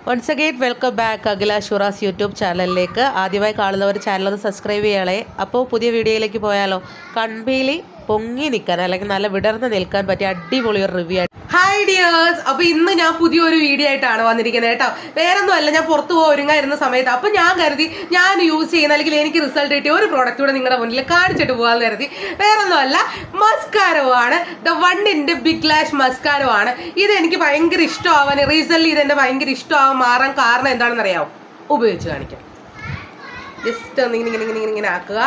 Once again welcome back അഖില ഷുറാസ് YouTube ചാനലിലേക്ക്. ആദ്യമായി കാണുന്നവർ ചാനൽ ഒന്ന് സബ്സ്ക്രൈബ് ചെയ്യണേ. അപ്പോൾ പുതിയ വീഡിയോയിലേക്ക് പോയാലോ. കൺപീലി പൊങ്ങി നിൽക്കാൻ അല്ലെങ്കിൽ നല്ല വിടർന്ന് നിൽക്കാൻ പറ്റിയ അടിപൊളി ഒരു റിവ്യൂ ആണ്. ഹായ് ഡിയേഴ്സ്, അപ്പൊ ഇന്ന് ഞാൻ പുതിയൊരു വീഡിയോ ആയിട്ടാണ് വന്നിരിക്കുന്നത് കേട്ടോ. വേറൊന്നും അല്ല, ഞാൻ പുറത്തു പോയി ഒരുങ്ങായിരുന്ന സമയത്ത് അപ്പൊ ഞാൻ കരുതി ഞാൻ യൂസ് ചെയ്യുന്ന അല്ലെങ്കിൽ എനിക്ക് റിസൾട്ട് കിട്ടിയ ഒരു പ്രോഡക്റ്റ് കൂടെ നിങ്ങളുടെ മുന്നിൽ കാണിച്ചിട്ട് പോകാന്ന് കരുതി. വേറൊന്നും അല്ല, മസ്കാരോ ആണ്. ദ വണ്ണിന്റെ ബിഗ് ലാഷ് മസ്കാരോ ആണ്. ഇത് എനിക്ക് ഭയങ്കര ഇഷ്ടമാവാൻ റീസെന്റ് ഇതെന്റെ ഭയങ്കര ഇഷ്ടമാവാൻ മാറാൻ കാരണം എന്താണെന്ന് അറിയാമോ? ഉപയോഗിച്ച് കാണിക്കാം. ജസ്റ്റ് ഒന്ന് ഇങ്ങനെ ഇങ്ങനെ ഇങ്ങനെ ഇങ്ങനെ ആക്കുക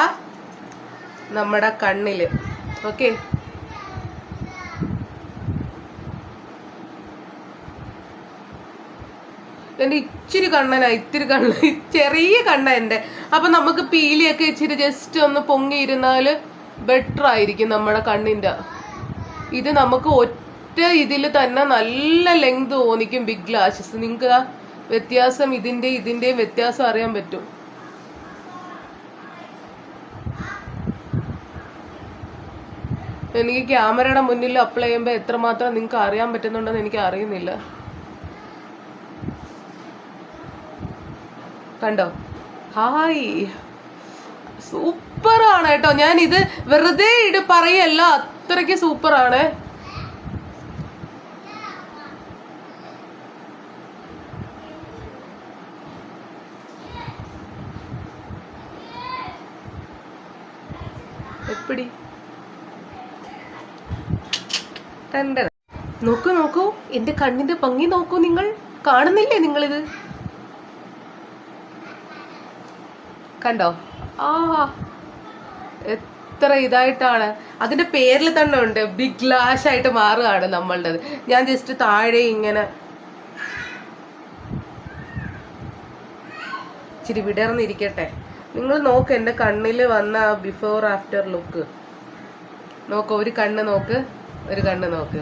നമ്മുടെ കണ്ണില്. ഓക്കെ, എന്റെ ഇച്ചിരി കണ്ണനാ, ഇത്തിരി ചെറിയ കണ്ണ എന്റെ. അപ്പൊ നമുക്ക് പീലിയൊക്കെ ഇച്ചിരി ജസ്റ്റ് ഒന്ന് പൊങ്ങിയിരുന്നാല് ബെറ്റർ ആയിരിക്കും നമ്മുടെ കണ്ണിന്റെ. ഇത് നമുക്ക് ഒറ്റ ഇതിൽ തന്നെ നല്ല ലെങ്ത് തോന്നിക്കും ബിഗ് ലാഷസ്. നിങ്ങൾക്ക് ആ വ്യത്യാസം ഇതിന്റെയും വ്യത്യാസം അറിയാൻ പറ്റും. എനിക്ക് ക്യാമറയുടെ മുന്നിൽ അപ്ലൈ ചെയ്യുമ്പോൾ എത്രമാത്രം നിങ്ങൾക്ക് അറിയാൻ പറ്റുന്നുണ്ടെന്ന് എനിക്ക് അറിയുന്നില്ല. കണ്ടോ? ഹായ്, സൂപ്പറാണ് കേട്ടോ. ഞാൻ ഇത് വെറുതെ പറയല്ല, അത്രയ്ക്ക് സൂപ്പറാണ്. എപ്പടി നോക്കൂ നോക്കൂ, എന്റെ കണ്ണിന്റെ ഭംഗി നോക്കൂ. നിങ്ങൾ കാണുന്നില്ലേ? നിങ്ങളിത് കണ്ടോ? ആ, എത്ര ഇതായിട്ടാണ്. അതിന്റെ പേരിൽ തന്നെ ഉണ്ട്, ബിഗ് ലാഷ് ആയിട്ട് മാറുകയാണ് നമ്മളുടേത്. ഞാൻ ജസ്റ്റ് താഴെ ഇങ്ങനെ ഇച്ചിരി വിടർന്നിരിക്കട്ടെ. നിങ്ങൾ നോക്ക്, എന്റെ കണ്ണില് വന്ന ബിഫോർ ആഫ്റ്റർ ലുക്ക് നോക്ക്. ഒരു കണ്ണ് നോക്ക്, ഒരു കണ്ണ് നോക്ക്.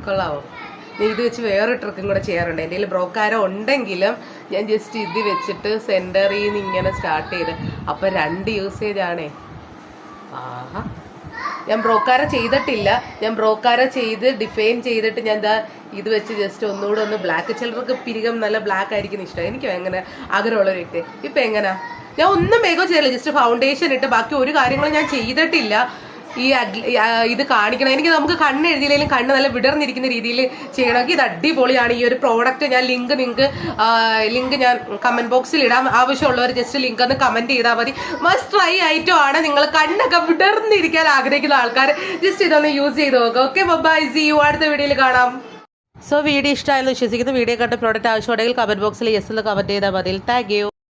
കൊള്ളാവോ? ഇത് വെച്ച് വേറെ ട്രിക്കും കൂടെ ചെയ്യാറുണ്ട്. എൻ്റെ കയ്യിൽ ബ്രോക്കാരോ ഉണ്ടെങ്കിലും ഞാൻ ജസ്റ്റ് ഇത് വെച്ചിട്ട് സെന്ററിൽ നിന്ന് ഇങ്ങനെ സ്റ്റാർട്ട് ചെയ്ത്, അപ്പൊ 2 യൂസേജ് ആണേ. ആഹാ, ഞാൻ ബ്രോക്കാര ചെയ്തിട്ടില്ല. ഞാൻ ബ്രോക്കാര ചെയ്ത് ഡിഫൈൻ ചെയ്തിട്ട് ഞാൻ ഇത് വെച്ച് ജസ്റ്റ് ഒന്നുകൂടെ ഒന്ന് ബ്ലാക്ക്. ചിലർക്ക് പിരികം നല്ല ബ്ലാക്ക് ആയിരിക്കും ഇഷ്ടം. എനിക്ക് അങ്ങനെ ആഗ്രഹമുള്ള ഒരു വ്യക്തി. ഇപ്പൊ എങ്ങനാ? ഞാൻ ഒന്നും വേഗം ചെയ്തില്ല, ജസ്റ്റ് ഫൗണ്ടേഷൻ ഇട്ട് ബാക്കി ഒരു കാര്യങ്ങളും ഞാൻ ചെയ്തിട്ടില്ല. ഇത് കാണിക്കണം. എനിക്ക് നമുക്ക് കണ്ണ് എഴുതിയില്ലെങ്കിലും കണ്ണ് നല്ല വിടർന്നിരിക്കുന്ന രീതിയിൽ ചെയ്യണമെങ്കിൽ ഇത് അടിപൊളിയാണ്. ഈ ഒരു പ്രോഡക്റ്റ് ഞാൻ ലിങ്ക് ഞാൻ കമന്റ് ബോക്സിൽ ഇടാം. ആവശ്യമുള്ളവർ ജസ്റ്റ് ലിങ്ക് ഒന്ന് കമന്റ് ചെയ്താൽ മതി. മസ്റ്റ് ട്രൈ ഐറ്റം ആണ്. നിങ്ങൾ കണ്ണൊക്കെ വിടർന്നിരിക്കാൻ ആഗ്രഹിക്കുന്ന ആൾക്കാർ ജസ്റ്റ് ഇതൊന്ന് യൂസ് ചെയ്ത് നോക്കാം. Okay, bye, see you. അടുത്ത വീഡിയോയിൽ കാണാം. സോ വീഡിയോ ഇഷ്ടമായെന്ന് വിശ്വസിക്കുന്നു. വീഡിയോ കണ്ട പ്രോഡക്റ്റ് ആവശ്യമുണ്ടെങ്കിൽ കമന്റ് ബോക്സിൽ യെസ് എന്ന് കമന്റ് ചെയ്താൽ മതി. Thank you.